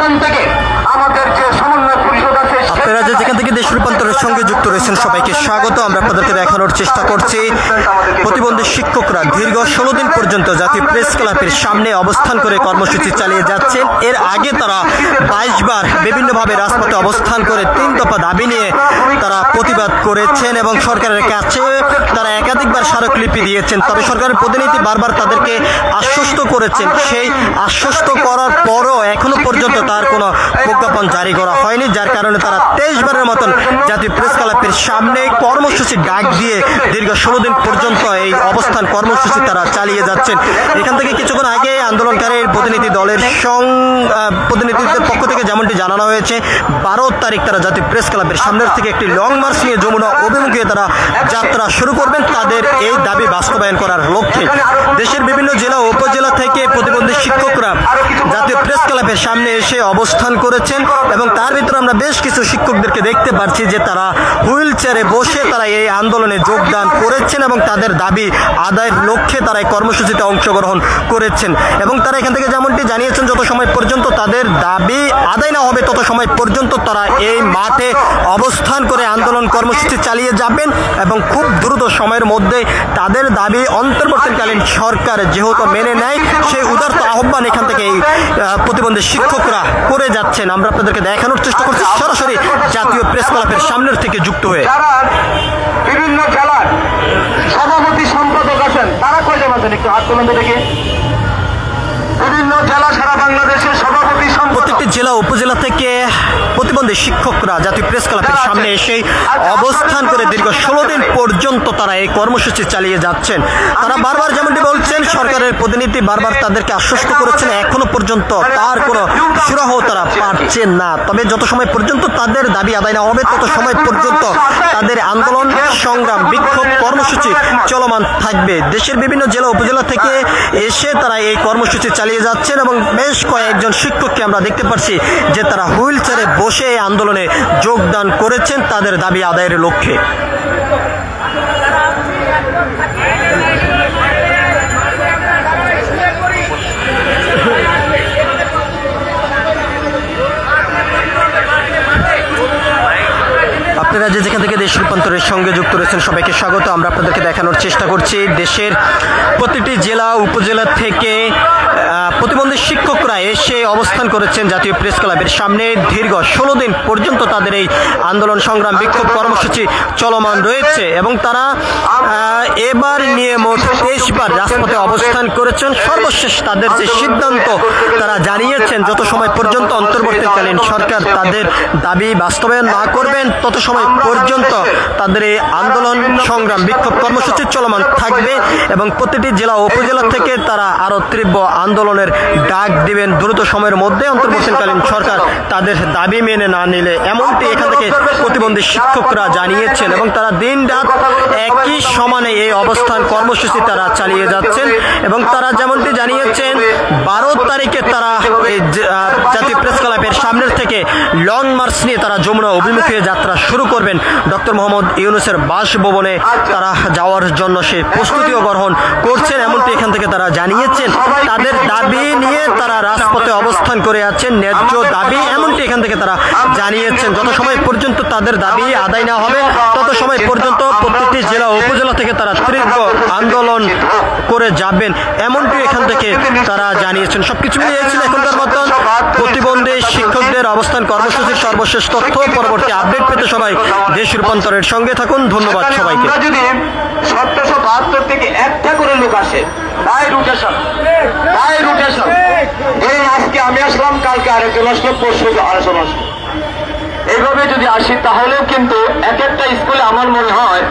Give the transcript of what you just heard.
এখান থেকে আমাদের যে সমন্বয় পরিষদ আছে, আপনারা যেখান থেকে দেশ রূপান্তরের সঙ্গে যুক্ত রয়েছেন সবাইকে স্বাগত। আমরা আপনাদেরকে দেখানোর চেষ্টা করছি প্রতিবন্ধী শিক্ষকরা দীর্ঘ 16 দিন পর্যন্ত জাতীয় প্রেস ক্লাবের সামনে অবস্থান করে কর্মসূচি চালিয়ে যাচ্ছেন। এর আগে তারা 22 বার বিভিন্নভাবে রাজপথে অবস্থান করে 3 দফা দাবি নিয়ে তারা প্রতিবাদ করেছেন এবং সরকারের কাছে তারা একাধিকবার স্মারকলিপি দিয়েছেন। তবে সরকারের প্রতিনিধি বারবার তাদেরকে আশ্বস্ত করেছেন। সেই আশ্বস্ত করার পরও এখনো পর্যন্ত তার কোনো প্রজ্ঞাপন জারি করা হয়নি, যার কারণে তারা 23 বারের মতন জাতীয় প্রেস ক্লাবের সামনে কর্মসূচি ডাক দিয়ে দীর্ঘ 16 দিন পর্যন্ত এই অবস্থান কর্মসূচি তারা চালিয়ে যাচ্ছেন। এখান থেকে কিছুক্ষণ আগে আন্দোলনকারীর প্রতিনিধি দলের প্রতিনিধিদের পক্ষ থেকে যেমনটি জানানো হয়েছে, 12 তারিখ তারা জাতীয় প্রেস ক্লাবের সামনের থেকে একটি লং মার্চ নিয়ে যমুনা অভিমুখে তারা যাত্রা শুরু করবেন তাদের এই দাবি বাস্তবায়ন করার লক্ষ্যে। দেশের বিভিন্ন জেলা ও উপজেলা থেকে প্রতিবন্ধী শিক্ষকরা জাতীয় প্রেস ক্লাবের সামনে এসে অবস্থান করেছেন এবং তার ভিতরে আমরা বেশ কিছু শিক্ষকদেরকে দেখতে পাচ্ছি যে তারা হুইল চেয়ারে বসে তারা এই আন্দোলনে যোগদান করেছেন এবং তাদের দাবি আদায়ের লক্ষ্যে তারা এই কর্মসূচিতে অংশগ্রহণ করেছেন। এবং তারা এখান থেকে যেমনটি জানিয়েছেন, যত সময় পর্যন্ত তাদের দাবি আদায় না হবে তত সময় পর্যন্ত তারা এই মাঠে অবস্থান করে আন্দোলন কর্মসূচি চালিয়ে যাবেন এবং খুব দ্রুত সময়ের মধ্যে তাদের দাবি অন্তর্বর্তীকালীন সরকার যেহেতু মেনে নেয় সেই উদারত আহ্বান এখান থেকে এই প্রতিবন্ধী শিক্ষকরা করে যাচ্ছেন। আমরা আপনাদেরকে দেখানোর চেষ্টা করছি সরাসরি জাতীয় প্রেস ক্লাবের সামনের থেকে যুক্ত হয়ে। বিভিন্ন জেলার সভাপতি সম্পাদক আছেন, তারা কয়জন আছেন একটু হাত তুলেন দেখি। বিভিন্ন জেলা সারা বাংলাদেশের সভাপতি প্রত্যেকটি জেলা উপজেলা থেকে প্রতিবন্ধী শিক্ষকরা জাতীয় প্রেস ক্লাবের সামনে এসে অবস্থান করে দীর্ঘ 16 দিন পর্যন্ত তারা এই কর্মসূচি চালিয়ে যাচ্ছেন। তারা বারবার যেমনটি বলছেন, সরকারের প্রতিনিধি বারবার তাদেরকে আশ্বস্ত করেছেন এখনো পর্যন্ত তার কোনো সুরাহ তারা পাচ্ছেন না। তবে যত সময় পর্যন্ত তাদের দাবি আদায় না হবে তত সময় পর্যন্ত তাদের আন্দোলন সংগ্রাম বিক্ষোভ কর্মসূচি চলমান থাকবে। দেশের বিভিন্ন জেলা উপজেলা থেকে এসে তারা এই কর্মসূচি চালিয়ে যাচ্ছেন এবং বেশ কয়েকজন শিক্ষককে আমরা দেখতে পাচ্ছি যে তারা হুইল চেয়ারে বসে এই আন্দোলনে যোগদান করেছেন তাদের দাবি আদায়ের লক্ষ্যে। আপনারা যেখান থেকে দেশ রূপান্তরের সঙ্গে যুক্ত রয়েছেন সবাইকে স্বাগত। আমরা আপনাদেরকে দেখানোর চেষ্টা করছি দেশের প্রতিটি জেলা উপজেলা থেকে প্রতিবন্ধী শিক্ষকরা এসে অবস্থান করেছেন জাতীয় প্রেস ক্লাবের সামনে। দীর্ঘ 16 দিন পর্যন্ত তাদের এই আন্দোলন সংগ্রাম বিক্ষোভ কর্মসূচি চলমান রয়েছে এবং তারা এবার নিয়ে মোট 23 বার রাজপথে অবস্থান করেছেন। সর্বশেষ তাদের যে সিদ্ধান্ত তারা জানিয়েছেন, যত সময় পর্যন্ত অন্তর্বর্তীকালীন সরকার তাদের দাবি বাস্তবায়ন না করবেন তত সময় পর্যন্ত তাদের এই আন্দোলন সংগ্রাম বিক্ষোভ কর্মসূচি চলমান থাকবে এবং প্রতিটি জেলা উপজেলা থেকে তারা আরো তীব্র আন্দোলনের ডাক দিবেন দ্রুত সময়ের মধ্যে অন্তর্বর্তীকালীন সরকার তাদের দাবি মেনে না নিলে। এমনটি এখান থেকে প্রতিবন্ধী শিক্ষকরা জানিয়েছেন এবং তারা দিন রাত একই সমানে এই অবস্থান কর্মসূচি তারা চালিয়ে যাচ্ছেন এবং তারা যেমনটি জানিয়েছেন 12 তারিখে তারা জাতীয় প্রেস ক্লাবের সামনের থেকে লং মার্চ নিয়ে তারা যমুনা অভিমুখে যাত্রা শুরু করবেন। ডক্টর মোহাম্মদ ইউনূসের বাসভবনে তারা যাওয়ার জন্য সে প্রস্তুতিও গ্রহণ করছেন এমনটি এখান থেকে তারা জানিয়েছেন। তাদের দাবি নিয়ে তারা রাজপথে অবস্থান করে আছেন, ন্যায্য দাবি এমনটি এখান থেকে তারা জানিয়েছেন। যত সময় পর্যন্ত তাদের দাবি আদায় না হবে তত সময় পর্যন্ত প্রত্যেকটি জেলা উপজেলা থেকে তারা তীব্র আন্দোলন করে যাবেন এমনটি এখান থেকে তারা জানিয়েছেন। সবকিছু মিলিয়েছিল এখনকার মতন প্রতিবন্ধী শিক্ষকদের অবস্থান কর্মসূচির সর্বশেষ তথ্য। পরবর্তী আপডেট পেতে সবাই দেশ রূপান্তরের সঙ্গে থাকুন। ধন্যবাদ সবাইকে। যদি 1772 থেকে একটা করে লোক আসে, বাই রোটেশন এই আজকে আমি আসলাম, কালকে আরেকজন আসলো, পরশু আরেকজন আসলো, এইভাবে যদি আসি তাহলেও কিন্তু এক একটা স্কুলে আমার মনে হয়